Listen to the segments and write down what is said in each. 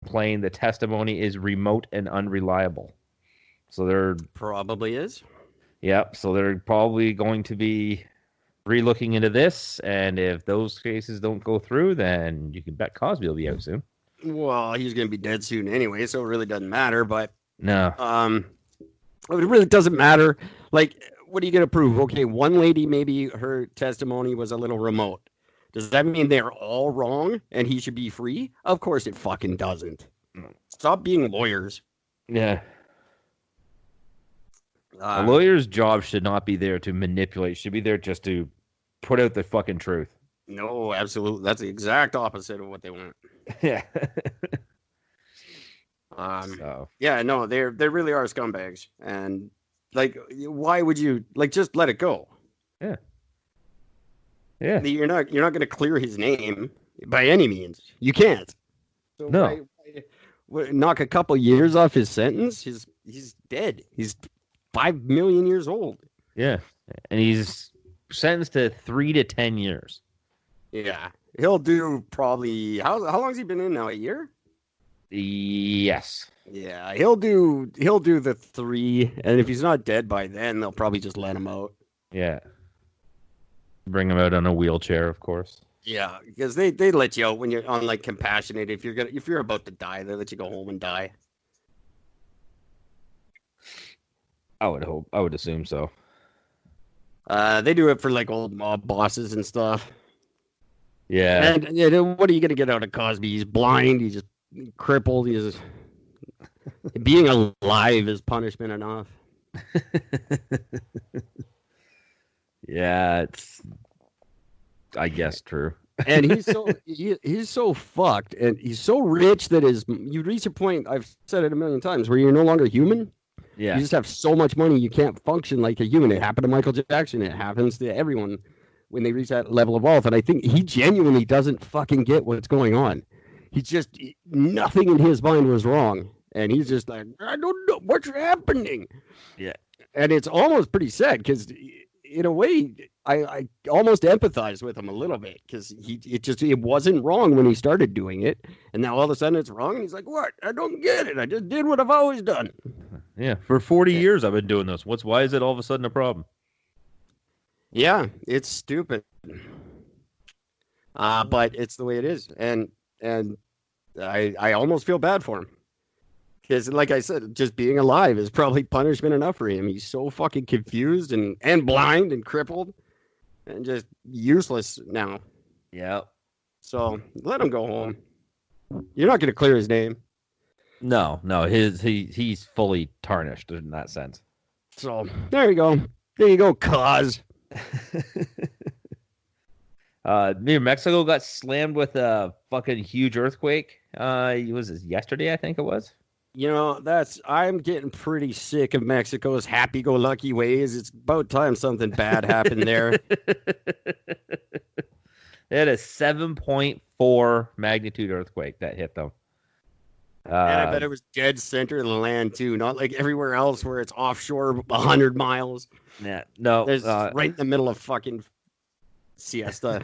complained the testimony is remote and unreliable. So they're Probably is. Yep. So they're probably going to be re-looking into this, and if those cases don't go through, then you can bet Cosby will be out soon. Well, he's going to be dead soon anyway, so it really doesn't matter. But No. it really doesn't matter. Like, what are you going to prove? Okay, one lady, maybe her testimony was a little remote. Does that mean they're all wrong and he should be free? Of course it fucking doesn't. Stop being lawyers. Yeah. A lawyer's job should not be there to manipulate. Should be there just to put out the fucking truth. No, absolutely. That's the exact opposite of what they want. Yeah. Yeah, no, they really are scumbags. And like, why would you just let it go? Yeah. Yeah. You're not going to clear his name by any means. You can't. So no. Why knock a couple years off his sentence? He's dead. He's 5 million years old. Yeah. And he's sentenced to 3 to 10 years. Yeah. He'll do probably how long's he been in now? A year? Yes. Yeah, he'll do the 3, and if he's not dead by then, they'll probably just let him out. Yeah. Bring him out on a wheelchair, of course. Yeah, because they let you out when you're on like compassionate. If you're about to die, they let you go home and die. I would assume so. They do it for like old mob bosses and stuff. Yeah. And what are you gonna get out of Cosby? He's blind. He's just crippled. He's being alive is punishment enough. Yeah, it's I guess true. And he's so fucked, and he's so rich that you reach a point, I've said it a million times, where you're no longer human. Yeah. You just have so much money you can't function like a human. It happened to Michael Jackson. It happens to everyone when they reach that level of wealth. And I think he genuinely doesn't fucking get what's going on. Nothing in his mind was wrong. And he's just like, I don't know what's happening. Yeah. And it's almost pretty sad because in a way, I almost empathize with him a little bit because it wasn't wrong when he started doing it. And now all of a sudden it's wrong. And he's like, what? I don't get it. I just did what I've always done. Yeah. For 40 years I've been doing this. Why is it all of a sudden a problem? Yeah, it's stupid. But it's the way it is. And I almost feel bad for him. Because, like I said, just being alive is probably punishment enough for him. He's so fucking confused and blind and crippled and just useless now. Yeah. So let him go home. You're not going to clear his name. No. He's fully tarnished in that sense. So there you go. There you go, cause. New Mexico got slammed with a fucking huge earthquake. Was it yesterday? I think it was. You know, I'm getting pretty sick of Mexico's happy-go-lucky ways. It's about time something bad happened there. They had a 7.4 magnitude earthquake that hit them. And I bet it was dead center of the land, too. Not like everywhere else where it's offshore 100 miles. Yeah, no. There's right in the middle of fucking siesta.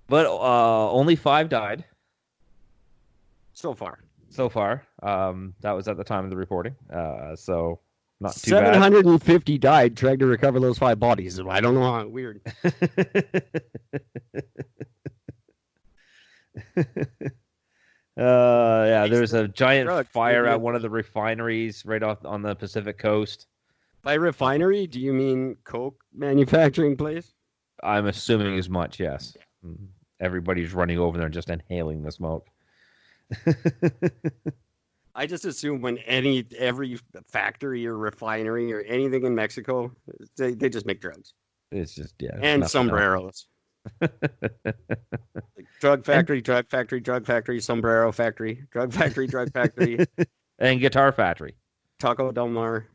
But only 5 died. So far. That was at the time of the reporting. So not too bad. 750 died trying to recover those 5 bodies. I don't know how weird. Yeah, there's a giant fire at one of the refineries right off on the Pacific coast. By refinery, do you mean Coke manufacturing place? I'm assuming as much, yes. Everybody's running over there and just inhaling the smoke. I just assume when every factory or refinery or anything in Mexico, they just make drugs. It's just and sombreros. Like drug factory, sombrero factory, drug factory, and guitar factory. Taco Del Mar,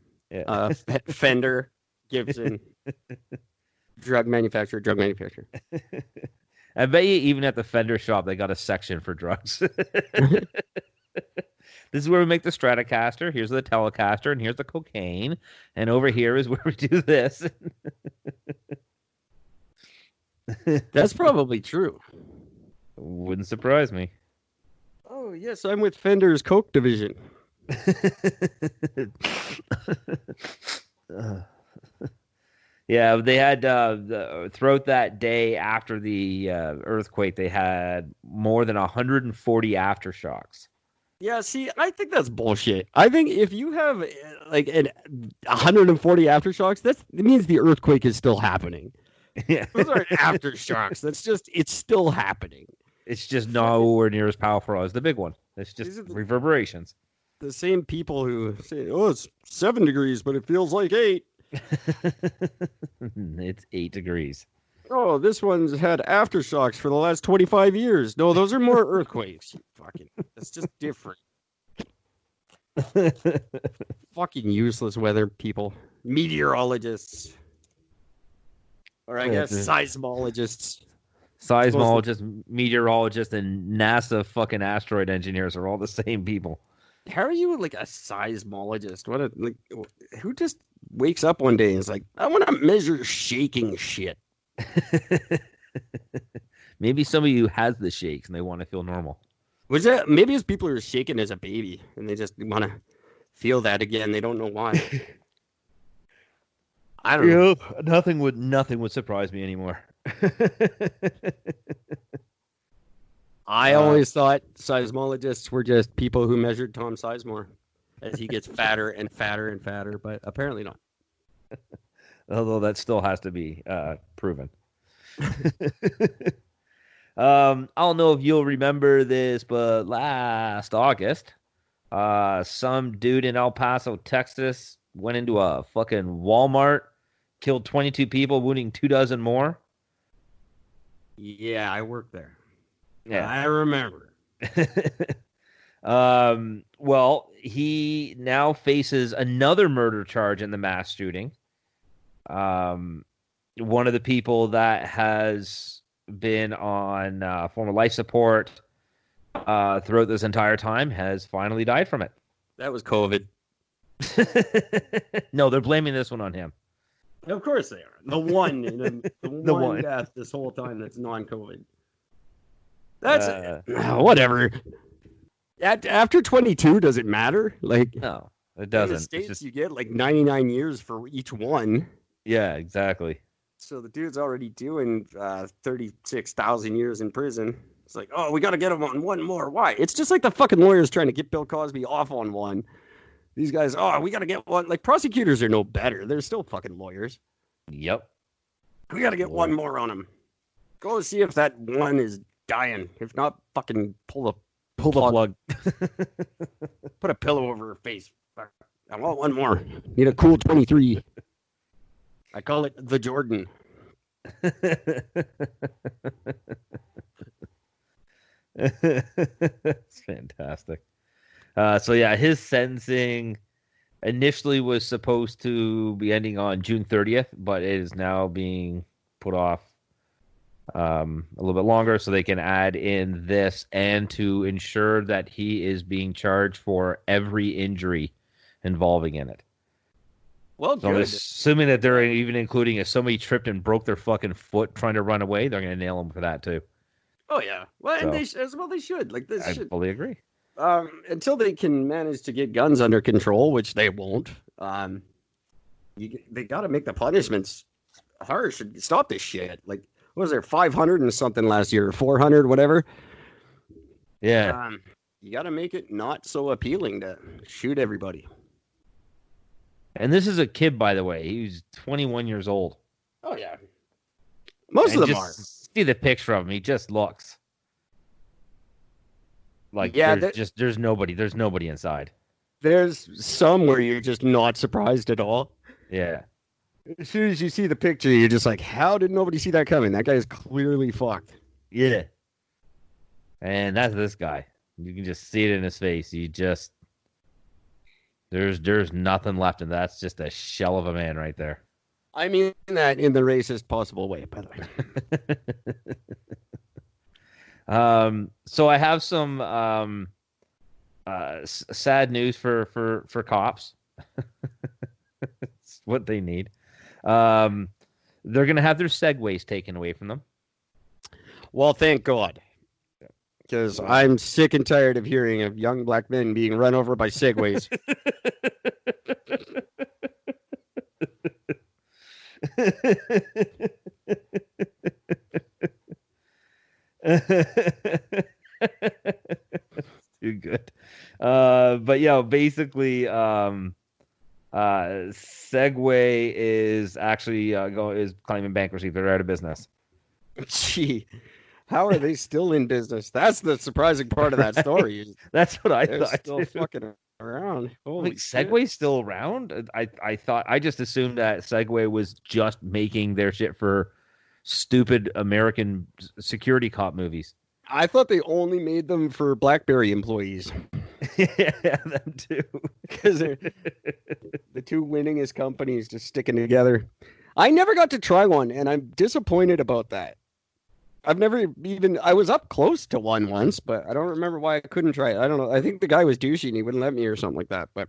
Fender, Gibson, drug manufacturer. I bet you even at the Fender shop, they got a section for drugs. This is where we make the Stratocaster. Here's the Telecaster, and here's the cocaine. And over here is where we do this. That's probably true. Wouldn't surprise me. Oh, Oh, yes, I'm with Fender's Coke division. Yeah, they had throughout that day after the earthquake, they had more than 140 aftershocks. Yeah, see, I think that's bullshit. I think if you have like 140 aftershocks, it means the earthquake is still happening. Yeah, Those aren't aftershocks. That's just it's still happening. it's just nowhere near as powerful as the big one. It's just reverberations. The same people who say, "Oh, it's 7 degrees, but it feels like 8." It's 8 degrees. Oh, this one's had aftershocks for the last 25 years. No, those are more earthquakes. Fucking, that's just different. Fucking useless weather people, meteorologists, or I guess seismologists. Seismologists, meteorologists, and NASA fucking asteroid engineers are all the same people. How are you like a seismologist? Who just wakes up one day and is like, I want to measure shaking shit. Maybe somebody who has the shakes and they want to feel normal. Was that maybe it's people who are shaking as a baby and they just want to feel that again? They don't know why. I don't know. Nothing would surprise me anymore. I always thought seismologists were just people who measured Tom Sizemore as he gets fatter and fatter and fatter, but apparently not. Although that still has to be proven. I don't know if you'll remember this, but last August, some dude in El Paso, Texas, went into a fucking Walmart, killed 22 people, wounding 24 more. Yeah, I worked there. Yeah, I remember. Well, he now faces another murder charge in the mass shooting. One of the people that has been on former life support throughout this entire time has finally died from it. That was COVID. No, they're blaming this one on him. Of course they are. The one death this whole time that's non-COVID. That's whatever. After 22, does it matter? Like, no, it doesn't. In the States, you get like 99 years for each one. Yeah, exactly. So the dude's already doing 36,000 years in prison. It's like, oh, we got to get him on one more. Why? It's just like the fucking lawyers trying to get Bill Cosby off on one. These guys, oh, we got to get one. Like, prosecutors are no better. They're still fucking lawyers. Yep. We got to get one more on him. Go see if that one is dying. If not, fucking pull the plug. Put a pillow over her face. I want one more. Need a cool 23. I call it the Jordan. It's fantastic. So yeah, his sentencing initially was supposed to be ending on June 30th, but it is now being put off a little bit longer so they can add in this and to ensure that he is being charged for every injury involving in it. Well, so I'm assuming that they're even including if somebody tripped and broke their fucking foot trying to run away, they're going to nail him for that too. Oh yeah, well, and they should. Like this, I fully agree. Until they can manage to get guns under control, which they won't. They got to make the punishments harsh and stop this shit. Like, what was there 500 and something last year, 400, whatever? Yeah. You got to make it not so appealing to shoot everybody. And this is a kid, by the way. He's 21 years old. Oh yeah. Most of them are. See the picture of him. He just looks like there's nobody inside. There's some where you're just not surprised at all. Yeah. As soon as you see the picture, you're just like, how did nobody see that coming? That guy is clearly fucked. Yeah. And that's this guy. You can just see it in his face. There's nothing left, and that's just a shell of a man right there. I mean that in the racist possible way, by the way. So I have some sad news for cops. It's what they need. They're going to have their segways taken away from them. Well, thank God. Because I'm sick and tired of hearing of young black men being run over by Segways. Too good. But yeah, basically, Segway is actually is claiming bankruptcy. They're out of business. Gee, how are they still in business? That's the surprising part of that story. That's what I They're thought. still fucking around. Holy Wait, shit. Segway's still around? I just assumed that Segway was just making their shit for stupid American security cop movies. I thought they only made them for BlackBerry employees. Yeah, them too. Because they're the two winningest companies just sticking together. I never got to try one, and I'm disappointed about that. I was up close to one once, but I don't remember why I couldn't try it. I don't know. I think the guy was douchey and he wouldn't let me or something like that, but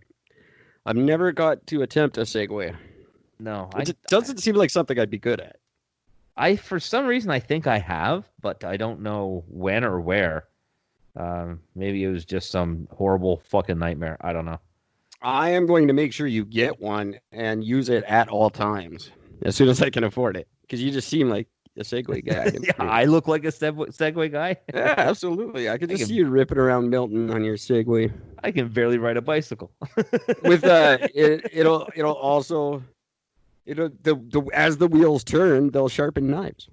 I've never got to attempt a Segway. No, It doesn't seem like something I'd be good at. for some reason I think I have, but I don't know when or where. Maybe it was just some horrible fucking nightmare. I don't know. I am going to make sure you get one and use it at all times as soon as I can afford it, because you just seem like a Segway guy. Yeah, I look like a Segway guy. Yeah, absolutely. I could just see you ripping around Milton on your Segway. I can barely ride a bicycle. With it'll also as the wheels turn, they'll sharpen knives.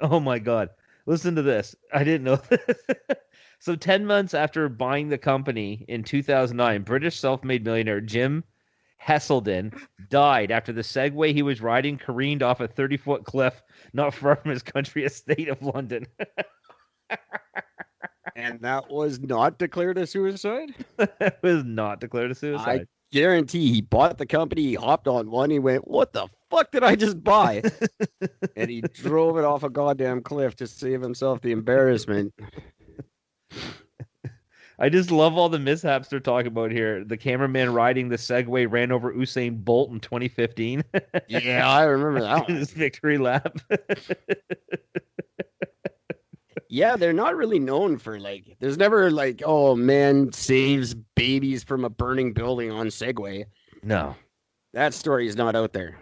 Oh my God. Listen to this. I didn't know this. So 10 months after buying the company in 2009, British self-made millionaire Jim Heselden died after the Segway he was riding careened off a 30-foot cliff not far from his country estate of London. And that was not declared a suicide? It was not declared a suicide. I guarantee he bought the company, he hopped on one, he went, what the fuck did I just buy? And he drove it off a goddamn cliff to save himself the embarrassment. I just love all the mishaps they're talking about here. The cameraman riding the Segway ran over Usain Bolt in 2015. Yeah, I remember that In his victory lap. Yeah, they're not really known for there's never oh man saves babies from a burning building on Segway. No. That story is not out there.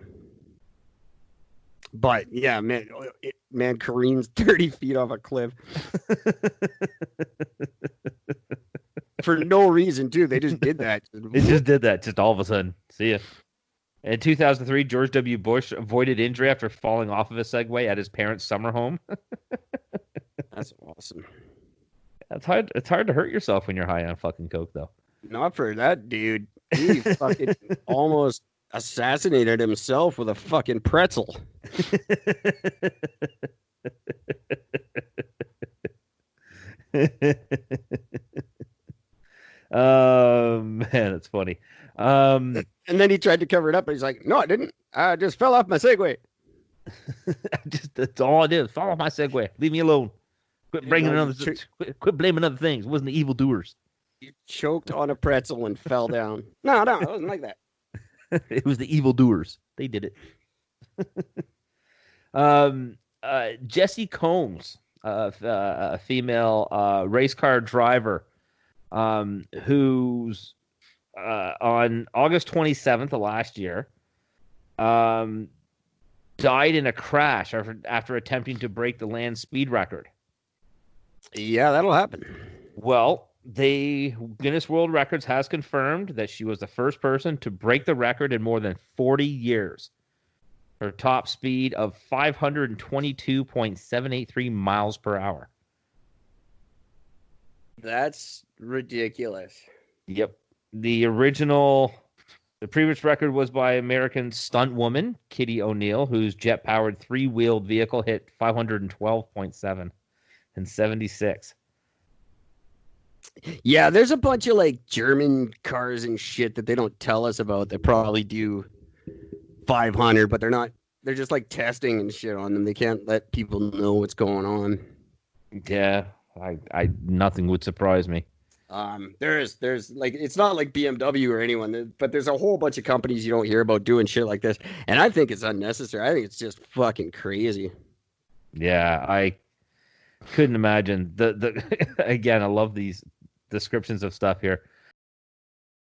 But yeah, man careens 30 feet off a cliff. For no reason, too. They just did that. They just did that, just all of a sudden. See ya. In 2003, George W. Bush avoided injury after falling off of a Segway at his parents' summer home. That's awesome. It's hard to hurt yourself when you're high on fucking coke, though. Not for that dude. He fucking almost assassinated himself with a fucking pretzel. Man, it's funny. And then he tried to cover it up, but he's like, "No, I didn't. I just fell off my Segway." That's all I did. Fall off my Segway. Leave me alone. Quit bringing quit blaming other things. It wasn't the evildoers. You choked on a pretzel and fell down. No, it wasn't like that. It was the evildoers. They did it. Jessie Combs, a female race car driver, who's on August 27th of last year, died in a crash after attempting to break the land speed record. Yeah, that'll happen. Well, Guinness World Records has confirmed that she was the first person to break the record in more than 40 years. Her top speed of 522.783 miles per hour. That's ridiculous. Yep. The previous record was by American stunt woman Kitty O'Neill, whose jet-powered three-wheeled vehicle hit 512.7 in 76. Yeah, there's a bunch of German cars and shit that they don't tell us about that probably do 500, but they're just testing and shit on them. They can't let people know what's going on. Yeah, nothing would surprise me. There's it's not like BMW or anyone, but there's a whole bunch of companies you don't hear about doing shit like this, and I think it's unnecessary. I think it's just fucking crazy. Yeah, couldn't imagine the again. I love these descriptions of stuff here.